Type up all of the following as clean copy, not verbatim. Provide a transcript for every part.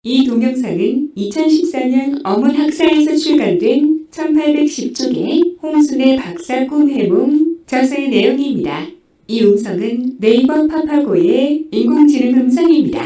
이 동영상은 2014년 어문학사에서 출간된 1810쪽의 홍순의 박사 꿈 해몽 저서의 내용입니다. 이 음성은 네이버 파파고의 인공지능 음성입니다.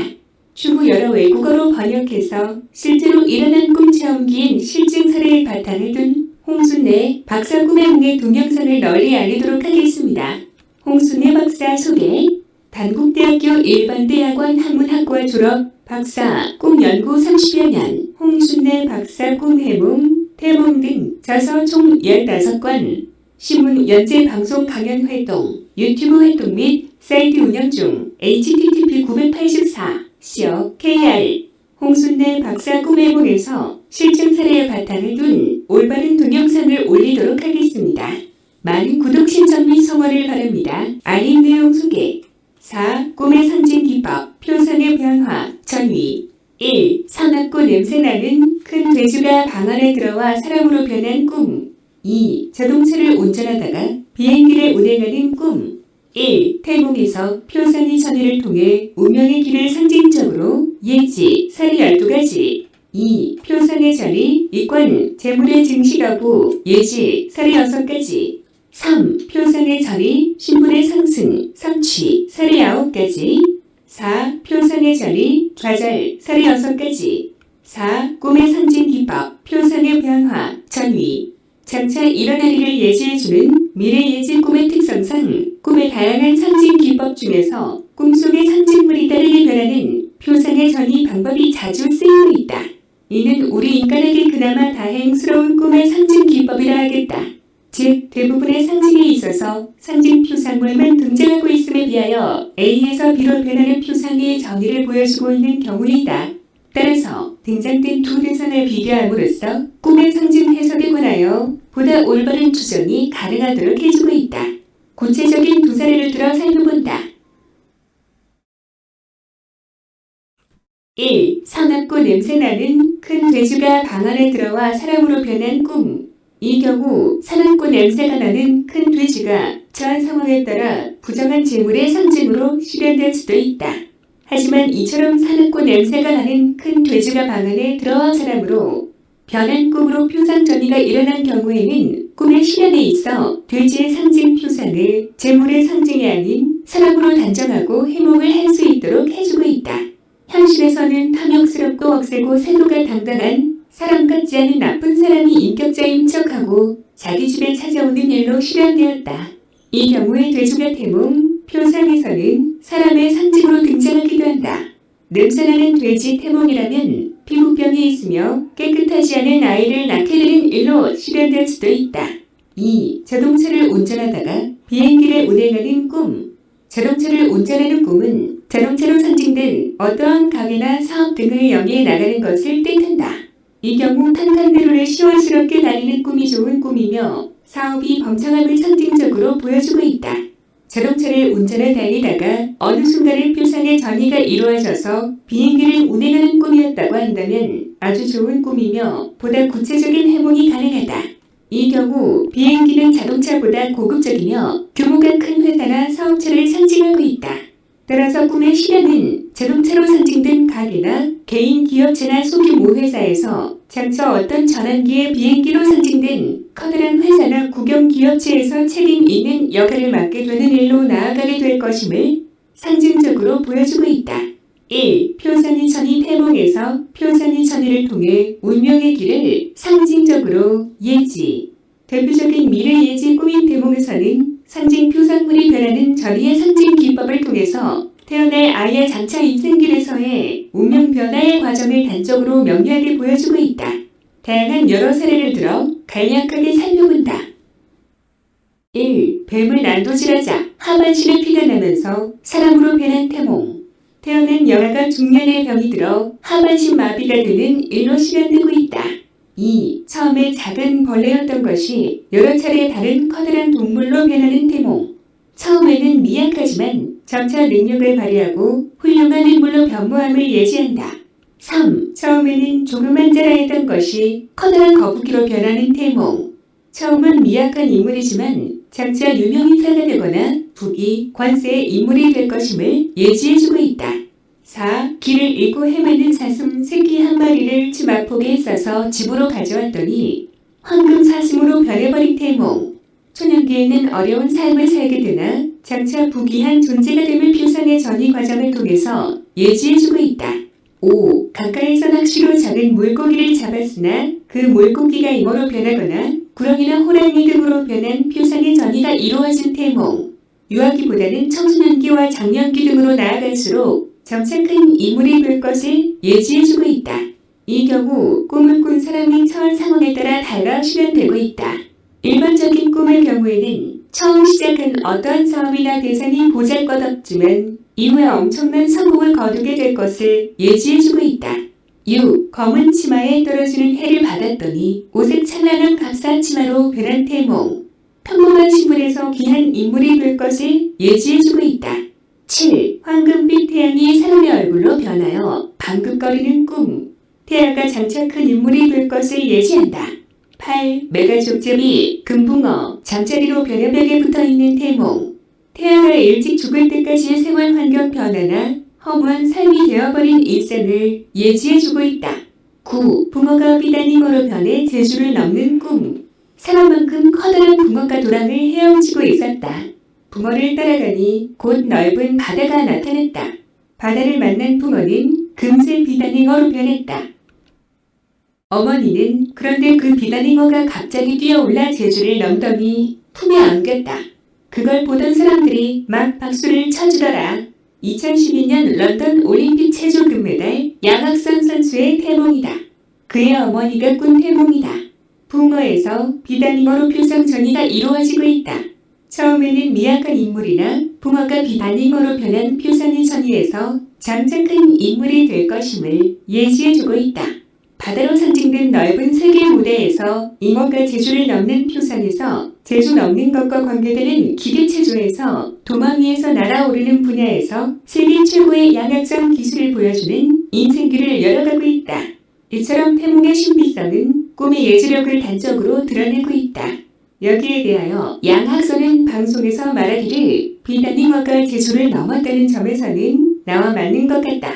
추후 여러 외국어로 번역해서 실제로 일어난 꿈 체험기인 실증 사례의 바탕을 둔 홍순의 박사 꿈 해몽의 동영상을 널리 알리도록 하겠습니다. 홍순의 박사 소개. 단국대학교 일반대학원 한문학과 졸업, 박사, 꿈 연구 30여 년, 홍순의 박사 꿈 해몽, 태몽 등 저서 총 15권, 신문 연재 방송 강연 활동, 유튜브 활동 및 사이트 운영 중 http://984-kr 홍순의 박사 꿈 해몽에서 실증 사례의 바탕을 둔 올바른 동영상을 올리도록 하겠습니다. 많은 구독 신청 및 성원을 바랍니다. 알림 내용 소개. 4. 꿈의 상징 기법, 표상의 변화, 전위. 1. 사납고 냄새나는 큰 돼지가 방 안에 들어와 사람으로 변한 꿈. 2. 자동차를 운전하다가 비행기를 운행하는 꿈. 1. 태몽에서 표상의 전위를 통해 운명의 길을 상징적으로 예지, 살이 12가지. 2. 표상의 전위, 이권, 재물의 증식하고 예지, 살이 6가지. 3. 표상의 전위, 신분의 상승, 성취, 살이 9가지. 4. 표상의 전위, 좌절, 살이 6가지. 4. 꿈의 상징 기법, 표상의 변화, 전위. 장차 일어날 일을 예지해주는 미래 예지 꿈의 특성상 꿈의 다양한 상징 기법 중에서 꿈속의 상징물이 다르게 변하는 표상의 전위 방법이 자주 쓰이고 있다. 이는 우리 인간에게 그나마 다행스러운 꿈의 상징 기법이라 하겠다. 즉, 대부분의 상징에 있어서 상징 표상물만 등장하고 있음에 비하여 A에서 B로 변하는 표상의 전위를 보여주고 있는 경우이다. 따라서 등장된 두 대선을 비교함으로써 꿈의 상징 해석에 관하여 보다 올바른 추정이 가능하도록 해주고 있다. 구체적인 두 사례를 들어 살펴본다. 1. 사납고 냄새나는 큰 돼지가 방 안에 들어와 사람으로 변한 꿈. 이 경우 사납고 냄새가 나는 큰 돼지가 처한 상황에 따라 부정한 재물의 상징으로 실현될 수도 있다. 하지만 이처럼 사납고 냄새가 나는 큰 돼지가 방 안에 들어와 사람으로 변한 꿈으로 표상 전이가 일어난 경우에는 꿈의 실현에 있어 돼지의 상징 표상을 재물의 상징이 아닌 사람으로 단정하고 해몽을 할 수 있도록 해주고 있다. 현실에서는 탐욕스럽고 억세고 세도가 당당한 사람 같지 않은 나쁜 사람이 인격자인 척하고 자기 집에 찾아오는 일로 실현되었다. 이 경우의 돼지가 태몽, 표상에서는 사람의 상징으로 등장하기도 한다. 냄새나는 돼지 태몽이라면 피부병이 있으며 깨끗하지 않은 아이를 낳게 되는 일로 실현될 수도 있다. 2. 자동차를 운전하다가 비행기를 운행하는 꿈. 자동차를 운전하는 꿈은 자동차로 상징된 어떠한 가게나 사업 등을 영위해 나가는 것을 뜻한다. 이 경우 탄탄대로를 시원스럽게 다니는 꿈이 좋은 꿈이며 사업이 번창함을 상징적으로 보여주고 있다. 자동차를 운전해 다니다가 어느 순간에 표상의 전이가 이루어져서 비행기를 운행하는 꿈이었다고 한다면 아주 좋은 꿈이며 보다 구체적인 해몽이 가능하다. 이 경우 비행기는 자동차보다 고급적이며 규모가 큰 회사나 사업체를 상징하고 있다. 따라서 꿈의 실현은 자동차로 상징된 가게나 개인 기업체나 소규모 회사에서 장차 어떤 전환기의 비행기로 상징된 커다란 회사나 국영기업체에서 책임 있는 역할을 맡게 되는 일로 나아가게 될 것임을 상징적으로 보여주고 있다. 1. 표상의 전이 태몽에서 표상의 전이를 통해 운명의 길을 상징적으로 예지. 대표적인 미래 예지 꿈인 태몽에서는 상징 표상물이 변하는 전이의 상징 기법을 통해서 태어날 아이의 장차 인생길에서의 운명 변화의 과정을 단적으로 명료하게 보여주고 있다. 다양한 여러 사례를 들어 간략하게 살펴본다. 1. 뱀을 난도질하자 하반신에 피가 나면서 사람으로 변한 태몽. 태어난 여아가 중년의 병이 들어 하반신 마비가 되는 일로 실현되고 있다. 2. 처음에 작은 벌레였던 것이 여러 차례 다른 커다란 동물로 변하는 태몽. 처음에는 미약하지만 점차 능력을 발휘하고 훌륭한 인물로 변모함을 예지한다. 3. 처음에는 조그만 자라였던 것이 커다란 거북이로 변하는 태몽. 처음은 미약한 인물이지만 장차 유명인사가 되거나 부귀, 관세의 인물이 될 것임을 예지해주고 있다. 4. 길을 잃고 헤매는 사슴 새끼 한 마리를 집 앞폭에 싸서 집으로 가져왔더니 황금 사슴으로 변해버린 태몽. 초년기에는 어려운 삶을 살게 되나 장차 부귀한 존재가 됨을 표상의 전이 과정을 통해서 예지해주고 있다. 5. 가까이서 낚시로 작은 물고기를 잡았으나 그 물고기가 잉어로 변하거나 구렁이나 호랑이 등으로 변한 표상의 전이가 이루어진 태몽. 유아기보다는 청소년기와 장년기 등으로 나아갈수록 점차 큰 인물이 될 것을 예지해주고 있다. 이 경우 꿈을 꾼 사람이 처한 상황에 따라 달라 실현되고 있다. 일반적인 꿈의 경우에는 처음 시작한 어떠한 사업이나 대상이 보잘것없지만 이후에 엄청난 성공을 거두게 될 것을 예지해주고 있다. 6. 검은 치마에 떨어지는 해를 받았더니 오색 찬란한 값싼 치마로 변한 태몽. 평범한 신분에서 귀한 인물이 될 것을 예지해주고 있다. 7. 황금빛 태양이 사람의 얼굴로 변하여 방긋거리는 꿈. 태아가 장차 큰 인물이 될 것을 예지한다. 8. 메가족제비, 금붕어, 잠자리로 별의벽에 붙어있는 태몽. 태아가 일찍 죽을 때까지의 생활 환경 변화나 허무한 삶이 되어버린 일생을 예지해주고 있다. 9. 붕어가 비단잉어로 변해 제주를 넘는 꿈. 사람만큼 커다란 붕어가 도랑을 헤엄치고 있었다. 붕어를 따라가니 곧 넓은 바다가 나타났다. 바다를 만난 붕어는 금세 비단잉어로 변했다. 어머니는 그런데 그 비단잉어가 갑자기 뛰어올라 제주를 넘더니 품에 안겼다. 그걸 보던 사람들이 막 박수를 쳐주더라. 2012년 런던 올림픽 체조 금메달 양학선 선수의 태몽이다. 그의 어머니가 꾼 태몽이다. 붕어에서 비단잉어로 표상 전이가 이루어지고 있다. 처음에는 미약한 인물이나 붕어가 비단잉어로 변한 표상의 전이에서 장차 큰 인물이 될 것임을 예지해주고 있다. 바다로 상징된 넓은 세계 무대에서 잉어가 제주를 넘는 표상에서 제주 넘는 것과 관계되는 기계체조에서 도마 위에서 날아오르는 분야에서 세계 최고의 양학점 기술을 보여주는 인생길을 열어가고 있다. 이처럼 태몽의 신비성은 꿈의 예지력을 단적으로 드러내고 있다. 여기에 대하여 양학선은 방송에서 말하기를 비단잉어가 제주를 넘었다는 점에서는 나와 맞는 것 같다.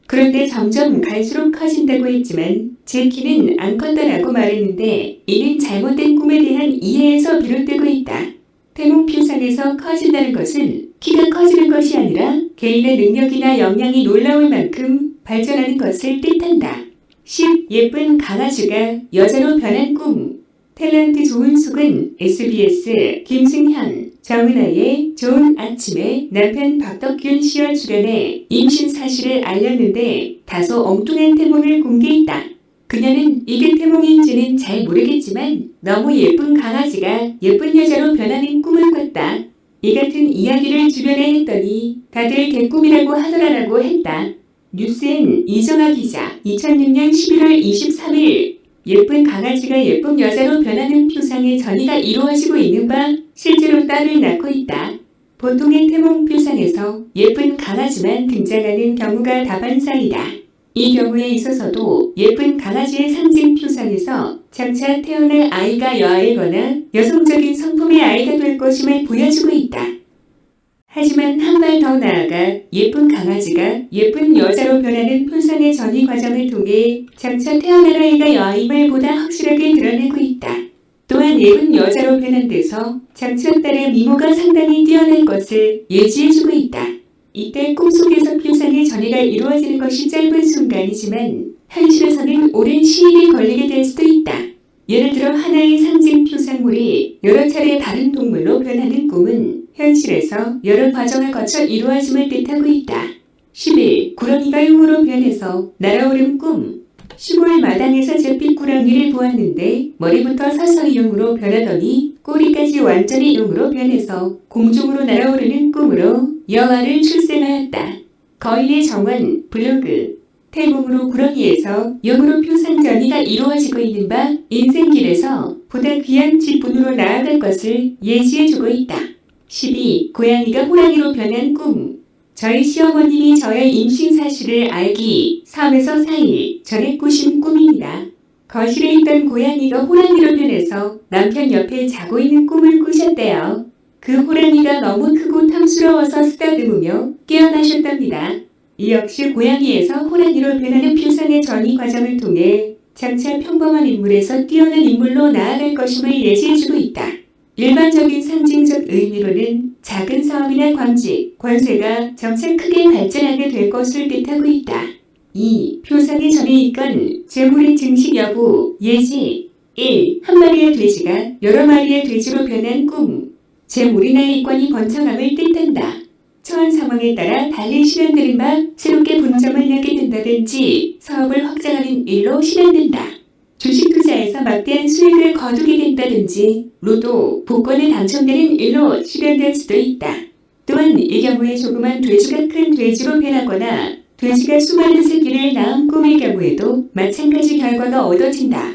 그런데 점점 갈수록 커진다고 했지만 제 키는 안 컸다라고 말했는데 이는 잘못된 꿈에 대한 이해에서 비롯되고 있다. 태몽 표상에서 커진다는 것은 키가 커지는 것이 아니라 개인의 능력이나 역량이 놀라울 만큼 발전하는 것을 뜻한다. 10. 예쁜 강아지가 여자로 변한 꿈. 탤런트 좋은 속은 SBS 김승현, 정은아의 좋은 아침에 남편 박덕균 씨와 출연해 임신 사실을 알렸는데 다소 엉뚱한 태몽을 공개했다. 그녀는 이게 태몽인지는 잘 모르겠지만 너무 예쁜 강아지가 예쁜 여자로 변하는 꿈을 꿨다. 이 같은 이야기를 주변에 했더니 다들 개꿈이라고 하더라라고 했다. 뉴스엔 이정아 기자 2006년 11월 23일 예쁜 강아지가 예쁜 여자로 변하는 표상의 전이가 이루어지고 있는 바 실제로 딸을 낳고 있다. 보통의 태몽 표상에서 예쁜 강아지만 등장하는 경우가 다반사이다. 이 경우에 있어서도 예쁜 강아지의 상징 표상에서 장차 태어날 아이가 여아이거나 여성적인 성품의 아이가 될 것임을 보여주고 있다. 하지만 한 발 더 나아가 예쁜 강아지가 예쁜 여자로 변하는 표상의 전이 과정을 통해 장차 태어날 아이가 여아임을 보다 확실하게 드러내고 있다. 또한 예쁜 여자로 변한 데서 장차 딸의 미모가 상당히 뛰어날 것을 예지해주고 있다. 이때 꿈속에서 표상의 전이가 이루어지는 것이 짧은 순간이지만 현실에서는 오랜 시일이 걸리게 될 수도 있다. 예를 들어 하나의 상징 표상물이 여러 차례 다른 동물로 변하는 꿈은 현실에서 여러 과정을 거쳐 이루어짐을 뜻하고 있다. 11. 구렁이가 용으로 변해서 날아오른 꿈. 시골 마당에서 잿빛 구렁이를 보았는데 머리부터 서서히 용으로 변하더니 꼬리까지 완전히 용으로 변해서 공중으로 날아오르는 꿈으로 여아를 출생하였다. 거인의 정원 블로그. 태몽으로 구렁이에서 용으로 표상 전이가 이루어지고 있는 바 인생길에서 보다 귀한 직분으로 나아갈 것을 예지해주고 있다. 12. 고양이가 호랑이로 변한 꿈. 저희 시어머님이 저의 임신 사실을 알기 3에서 4일 전에 꾸신 꿈입니다. 거실에 있던 고양이가 호랑이로 변해서 남편 옆에 자고 있는 꿈을 꾸셨대요. 그 호랑이가 너무 크고 탐스러워서 쓰다듬으며 깨어나셨답니다. 이 역시 고양이에서 호랑이로 변하는 표상의 전이 과정을 통해 장차 평범한 인물에서 뛰어난 인물로 나아갈 것임을 예시해주고 있다. 일반적인 상징적 의미로는 작은 사업이나 광직, 권세가 점차 크게 발전하게 될 것을 뜻하고 있다. 2. 표상의 전에 있건 재물의 증식 여부, 예시 1. 한 마리의 돼지가 여러 마리의 돼지로 변한 꿈. 재물이나 이권이 번창함을 뜻한다. 처한 상황에 따라 달리 실현되는 바 새롭게 분점을 내게 된다든지 사업을 확장하는 일로 실현된다. 주식 투자에서 막대한 수익을 거두게 된다든지 로또, 복권에 당첨되는 일로 실현될 수도 있다. 또한 이 경우에 조그만 돼지가 큰 돼지로 변하거나 돼지가 수많은 새끼를 낳은 꿈의 경우에도 마찬가지 결과가 얻어진다.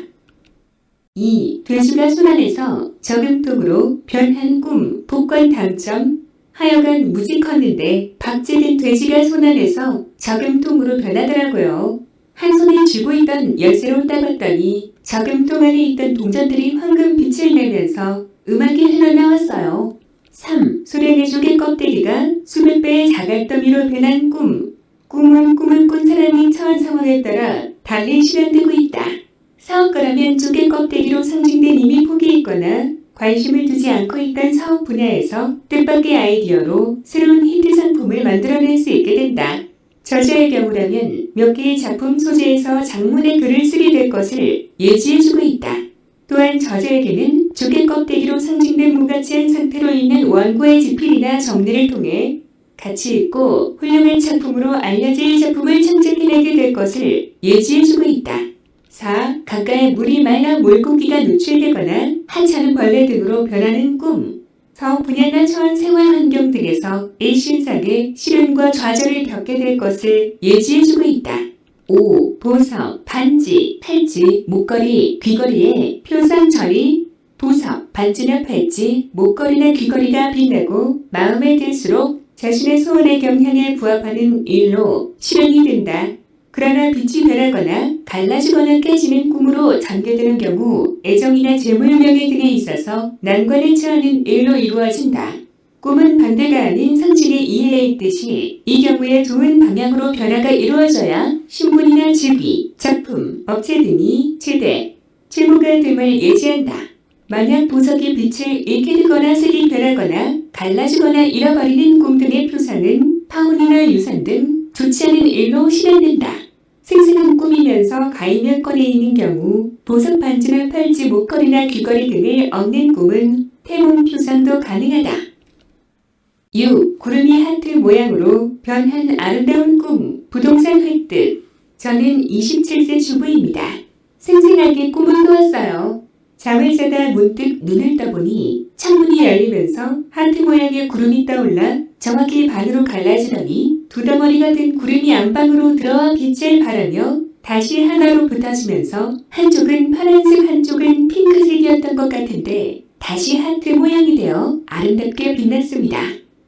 2. 돼지가 손안에서 저금통으로 변한 꿈, 복권 당첨. 하여간 무지 컸는데 박제된 돼지가 손안에서 저금통으로 변하더라고요. 한 손에 쥐고 있던 열쇠로 따봤더니 저금통 안에 있던 동전들이 황금빛을 내면서 음악이 흘러나왔어요. 3. 소량의 조개 껍데기가 수백 배의 자갈더미로 변한 꿈. 꿈은 꿈을 꾼 사람이 처한 상황에 따라 달리 실현되고 있다. 사업가라면 조개 껍데기로 상징된 이미 포기했거나 관심을 두지 않고 있던 사업 분야에서 뜻밖의 아이디어로 새로운 히트 상품을 만들어낼 수 있게 된다. 저자의 경우라면 몇 개의 작품 소재에서 장문의 글을 쓰게 될 것을 예지해주고 있다. 또한 저자에게는 조개 껍데기로 상징된 무가치한 상태로 있는 원고의 집필이나 정리를 통해 가치 있고 훌륭한 작품으로 알려질 작품을 창작해내게 될 것을 예지해주고 있다. 4. 강가에 물이 말라 물고기가 노출되거나 하찮은 벌레 등으로 변하는 꿈. 사업 분야나 처한 생활 환경 등에서 일신상의 시련과 좌절을 겪게 될 것을 예지해주고 있다. 5. 보석, 반지, 팔찌, 목걸이, 귀걸이에 표상절이 보석, 반지나 팔찌, 목걸이나 귀걸이가 빛나고 마음에 들수록 자신의 소원의 경향에 부합하는 일로 실현이 된다. 그러나 빛이 변하거나 갈라지거나 깨지는 꿈으로 전개되는 경우 애정이나 재물 명예 등에 있어서 난관에 처하는 일로 이루어진다. 꿈은 반대가 아닌 상징의 이해에 있듯이 이 경우에 좋은 방향으로 변화가 이루어져야 신분이나 직위, 작품, 업체 등이 최대, 채무가 됨을 예지한다. 만약 보석이 빛을 잃게 되거나 색이 변하거나 갈라지거나 잃어버리는 꿈 등의 표상은 파혼이나 유산 등 좋지 않은 일로 실현된다. 생생한 꿈이면서 가이명권에 있는 경우 보석 반지나 팔찌, 목걸이나 귀걸이 등을 얻는 꿈은 태몽 표상도 가능하다. 6. 구름이 하트 모양으로 변한 아름다운 꿈, 부동산 획득. 저는 27세 주부입니다. 생생하게 꿈을 꾸었어요. 잠을 자다 문득 눈을 떠보니 창문이 열리면서 하트 모양의 구름이 떠올라 정확히 반으로 갈라지더니 두 덩어리가 된 구름이 안방으로 들어와 빛을 발하며 다시 하나로 붙어지면서 한쪽은 파란색 한쪽은 핑크색이었던 것 같은데 다시 하트 모양이 되어 아름답게 빛났습니다.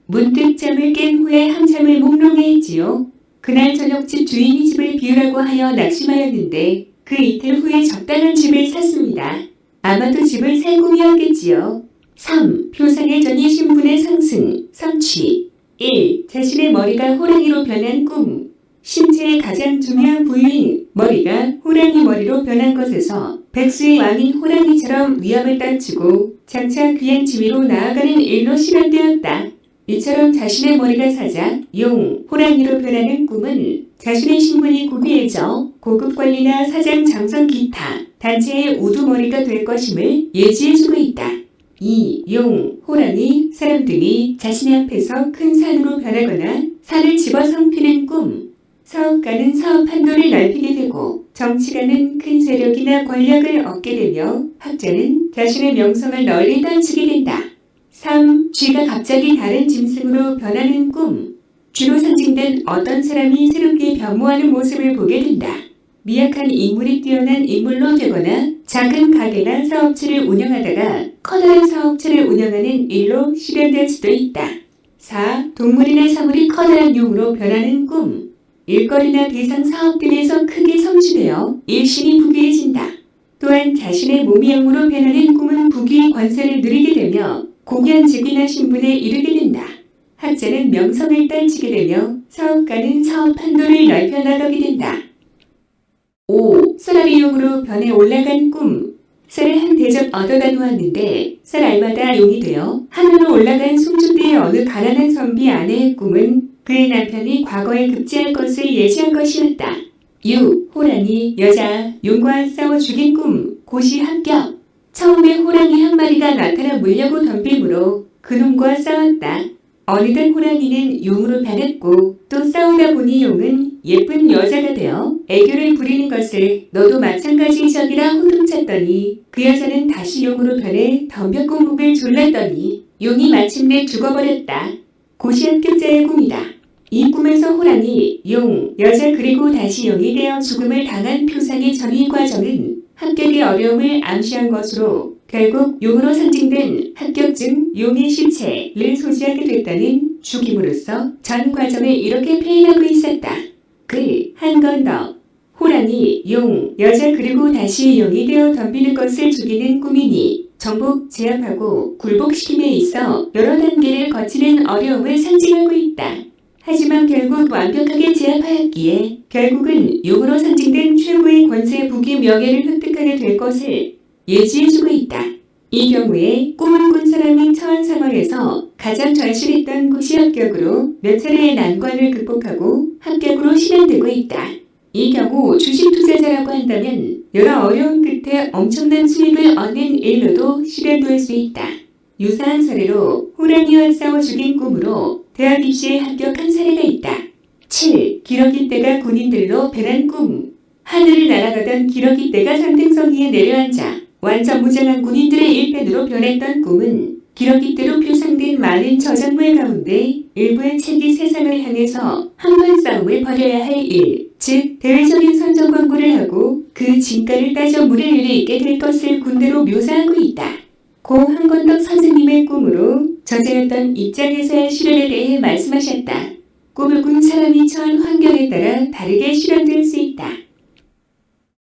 문득 잠을 깬 후에 한참을 몽롱해 했지요. 그날 저녁 집 주인이 집을 비우라고 하여 낙심하였는데 그 이틀 후에 적당한 집을 샀습니다. 아마도 집을 살 꿈이었겠지요. 3. 표상의 전이 신분의 상승, 성취. 1. 자신의 머리가 호랑이로 변한 꿈. 신체의 가장 중요한 부위인 머리가 호랑이 머리로 변한 것에서 백수의 왕인 호랑이처럼 위험을 떨치고 장차 귀한 지위로 나아가는 일로 실현되었다. 이처럼 자신의 머리가 사자, 용, 호랑이로 변하는 꿈은 자신의 신분이 고귀해져 고급 관리나 사장 장성 기타 단체의 우두머리가 될 것임을 예지해주고 있다. 2. 용, 호랑이, 사람 등이 자신의 앞에서 큰 산으로 변하거나 산을 집어삼키는 꿈. 사업가는 사업 판도를 넓히게 되고 정치가는 큰 세력이나 권력을 얻게 되며 학자는 자신의 명성을 널리 떨치게 된다. 3. 쥐가 갑자기 다른 짐승으로 변하는 꿈. 쥐로 상징된 어떤 사람이 새롭게 변모하는 모습을 보게 된다. 미약한 인물이 뛰어난 인물로 되거나 작은 가게나 사업체를 운영하다가 커다란 사업체를 운영하는 일로 실현될 수도 있다. 4. 동물이나 사물이 커다란 용으로 변하는 꿈. 일거리나 대상 사업 등에서 크게 성취되어 일심이 부귀해진다. 또한 자신의 몸이 영으로 변하는 꿈은 부귀 권세를 누리게 되며 고귀한 직위나 신분에 이르게 된다. 학자는 명성을 떨치게 되며 사업가는 사업 판도를 넓혀 나가게 된다. 5. 쌀알이용으로 변해 올라간 꿈. 쌀을 한 대접 얻어다 놓았는데 쌀 알마다 용이 되어 하늘로 올라간 송주대의 어느 가난한 선비 아내의 꿈은 그의 남편이 과거에 급제할 것을 예지한 것이었다. 6. 호랑이 여자 용과 싸워 죽인 꿈. 고시 합격. 처음에 호랑이 한 마리가 나타나 물려고 덤비므로 그놈과 싸웠다. 어느덧 호랑이는 용으로 변했고 또 싸우다 보니 용은 예쁜 여자가 되어 애교를 부리는 것을 너도 마찬가지의 적이라 호통쳤더니 그 여자는 다시 용으로 변해 덤볐고 목을 졸랐더니 용이 마침내 죽어버렸다. 고시 합격자의 꿈이다. 이 꿈에서 호랑이, 용, 여자 그리고 다시 용이 되어 죽음을 당한 표상의 전이 과정은 합격의 어려움을 암시한 것으로 결국 용으로 상징된 합격증 용의 실체를 소지하게 됐다는 죽임으로써 전 과정을 이렇게 표현하고 있었다. 글 한 건 더. 호랑이, 용, 여자 그리고 다시 용이 되어 덤비는 것을 죽이는 꿈이니 정복, 제압하고 굴복시킴에 있어 여러 단계를 거치는 어려움을 상징하고 있다. 하지만 결국 완벽하게 제압하였기에 결국은 용으로 상징된 최고의 권세 부귀 명예를 획득하게 될 것을 예지해주고 있다. 이 경우에 꿈을 꾼 사람이 처한 상황에서 가장 절실했던 고시 합격으로 몇 차례의 난관을 극복하고 합격으로 실현되고 있다. 이 경우 주식 투자자라고 한다면 여러 어려움 끝에 엄청난 수익을 얻는 일로도 실현될 수 있다. 유사한 사례로 호랑이와 싸워 죽인 꿈으로 대학 입시에 합격한 사례가 있다. 7. 기러기 떼가 군인들로 변한 꿈. 하늘을 날아가던 기러기 떼가 산등성이에 내려앉아 완전 무장한 군인들의 일편으로 변했던 꿈은 기러기 떼로 표상된 많은 저작물 가운데 일부의 책이 세상을 향해서 한판 싸움을 벌여야 할 일, 즉 대외적인 선전 광고를 하고 그 진가를 따져 물에 이르게 될 것을 군대로 묘사하고 있다. 고 한건덕 선생님의 꿈으로 저자였던 입장에서의 실현에 대해 말씀하셨다. 꿈을 꾼 사람이 처한 환경에 따라 다르게 실현될 수 있다.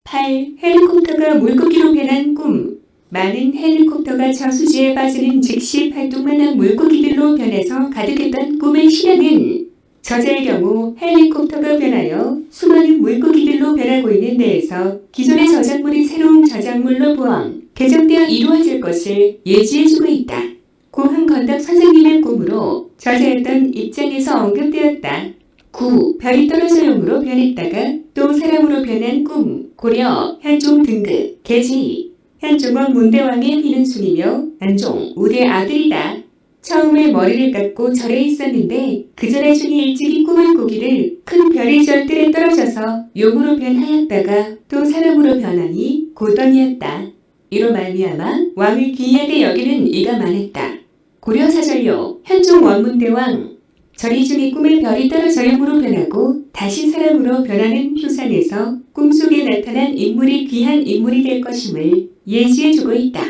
8. 헬리콥터가 물고기로 변한 꿈. 많은 헬리콥터가 저수지에 빠지는 즉시 발동만한 물고기들로 변해서 가득했던 꿈의 실현은 저자의 경우 헬리콥터가 변하여 수많은 물고기들로 변하고 있는 데에서 기존의 저작물이 새로운 저작물로 부엉, 개정되어 이루어질 것을 예지해주고 있다. 고 한건덕 선생님의 꿈으로 저자였던 입장에서 언급되었다. 9. 별이 떨어져 용으로 변했다가 또 사람으로 변한 꿈. 고려, 현종 등극, 계지. 현종은 문대왕의 휘른순이며 안종, 우의 아들이다. 처음에 머리를 깎고 절에 있었는데 그 전에 중이 일찍이 꿈을 꾸기를 큰 별이 절들에 떨어져서 용으로 변하였다가 또 사람으로 변하니 고던이었다. 이로 말미암아 왕을 귀하게 여기는 이가 많았다. 고려사절요 현종 원문대왕. 절이 중에 꿈에 별이 떨어져 용으로 변하고 다시 사람으로 변하는 표상에서 꿈속에 나타난 인물이 귀한 인물이 될 것임을 예지해주고 있다.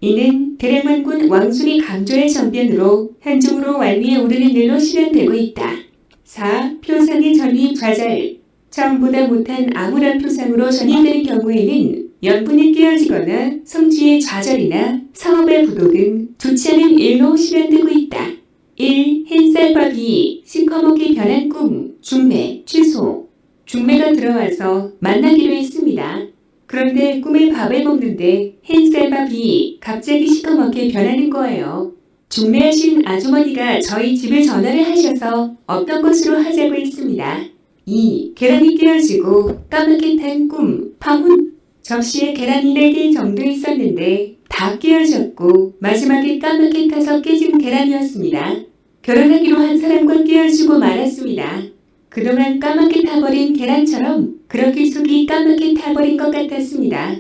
이는 대량만군 왕순이 강조의 전변으로 현종으로 왕위에 오르는 일로 실현되고 있다. 4. 표상의 전위 좌절. 처음보다 못한 암울한 표상으로 전이되는 경우에는 연분이 깨어지거나 성취의 좌절이나 사업의 부도 등 좋지 않은 일로 실현되고 있다. 1. 흰쌀밥이 시커멓게 변한 꿈. 중매, 취소. 중매가 들어와서 만나기로 했습니다. 그런데 꿈에 밥을 먹는데 흰쌀밥이 갑자기 시커멓게 변하는 거예요. 중매하신 아주머니가 저희 집에 전화를 하셔서 어떤 것으로 하자고 했습니다. 2. 계란이 깨어지고 까맣게 탄 꿈. 파혼. 접시에 계란이 4개 정도 있었는데 다 깨어졌고 마지막에 까맣게 타서 깨진 계란이었습니다. 결혼하기로 한 사람과 깨어지고 말았습니다. 그동안 까맣게 타버린 계란처럼 그렇게 속이 까맣게 타버린 것 같았습니다.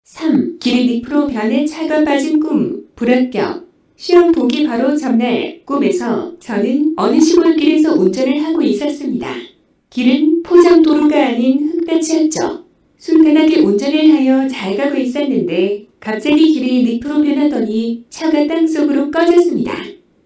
3. 길이 늪으로 변해 차가 빠진 꿈. 불합격. 시험 보기 바로 전날 꿈에서 저는 어느 시골길에서 운전을 하고 있었습니다. 길은 포장도로가 아닌 흙밭이었죠. 순탄하게 운전을 하여 잘 가고 있었는데 갑자기 길이 늪으로 변하더니 차가 땅속으로 꺼졌습니다.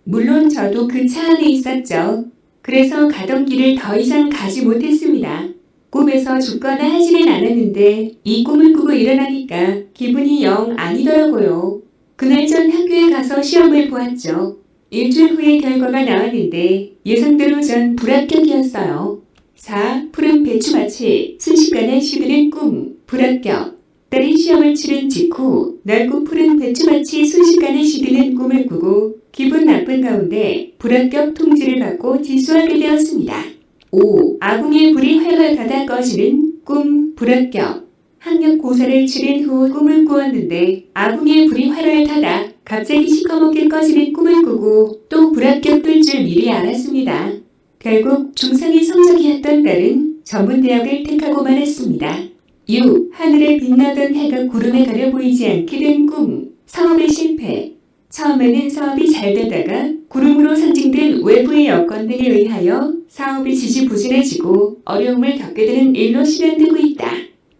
물론 저도 그 차 안에 있었죠. 그래서 가던 길을 더 이상 가지 못했습니다. 꿈에서 죽거나 하지는 않았는데 이 꿈을 꾸고 일어나니까 기분이 영 아니더라고요. 그날 전 학교에 가서 시험을 보았죠. 일주일 후에 결과가 나왔는데 예상대로 전 불합격이었어요. 4. 푸른 배추밭이 순식간에 시드는 꿈, 불합격. 딸이 시험을 치른 직후 넓고 푸른 배추밭이 순식간에 시드는 꿈을 꾸고 기분 나쁜 가운데 불합격 통지를 받고 지수하게 되었습니다. 5. 아궁이의 불이 활활 타다 꺼지는 꿈, 불합격. 학력고사를 치른 후 꿈을 꾸었는데 아궁이의 불이 활활 타다 갑자기 시커멓게 꺼지는 꿈을 꾸고 또 불합격 될 줄 미리 알았습니다. 결국 중상위 성적이었던 딸은 전문대학을 택하고만 했습니다. 6. 하늘에 빛나던 해가 구름에 가려 보이지 않게 된 꿈, 사업의 실패. 처음에는 사업이 잘 되다가 구름으로 상징된 외부의 여건 등에 의하여 사업이 지지부진해지고 어려움을 겪게 되는 일로 실현되고 있다.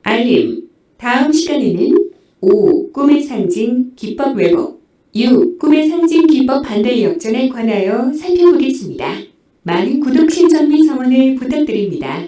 알림. 다음 시간에는 5. 꿈의 상징, 기법 왜곡. 6. 꿈의 상징 기법 반대 역전에 관하여 살펴보겠습니다. 많은 구독, 신청 및 성원을 부탁드립니다.